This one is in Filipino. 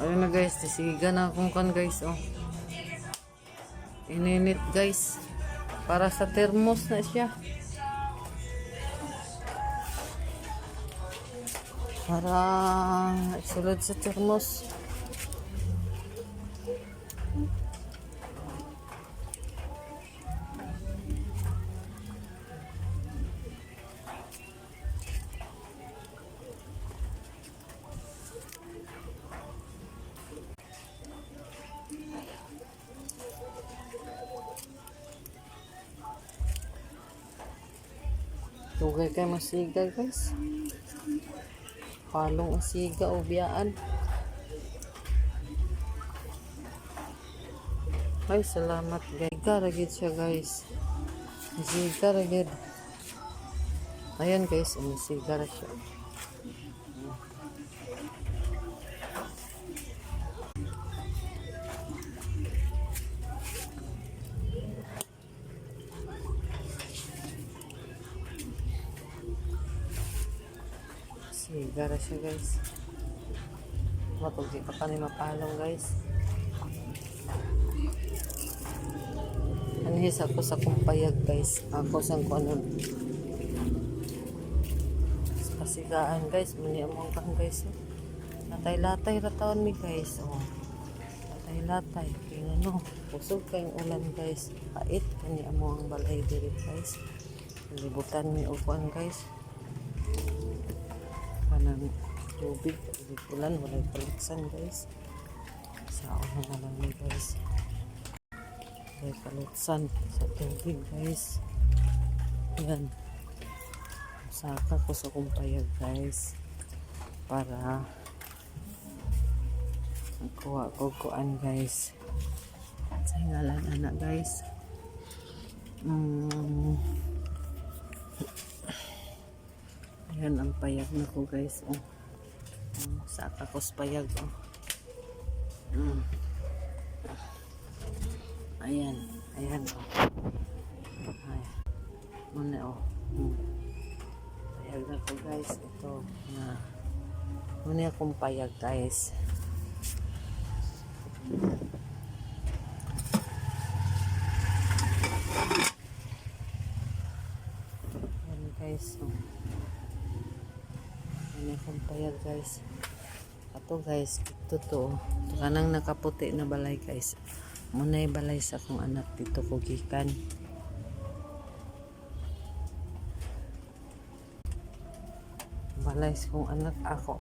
Ayun na guys, tisiga na akong kan guys, oh. Ininit guys. Para sa thermos na siya. Para isulod sa thermos. Tugay kay masiga guys. Palong asiga o biyaan. Ay, salamat guys. Garagid siya guys. Masiga ragid. Ayan guys, masiga ra siya. Sigara siya guys. Matugi pa pa ni mapalong guys. Anhis ako sa kumpayag guys. Ako sa kuno. Pasigaan guys. Muni among kan guys. Latay-latay ratawan mi guys. Oh. Latay-latay. Kaya ano. Pusog kayong ulan guys. Pait. Kani among balay diri guys. Libutan mi upuan guys. Ng tubig, ulan, walay paliksan guys. Sa una na lang guys. Walay paliksan sa tubig guys. Yan. Saka ko sa kumpayag guys. Para kuha ko kuan guys. Sa ngalan anak guys. Ayan ang payag na ko guys. Oh. Saka ko sa payag. Oh. Ayan. Ayan. Oh. Ayan. Muna oh. Payag na ko guys. Ito. Muna akong payag guys. Ayan guys. Oh. May kumpayag guys. Ato guys, ito to. Kanang nakaputi na balay guys. Muna'y balay sa akong anak dito ko gikan. Balay sa akong anak ako.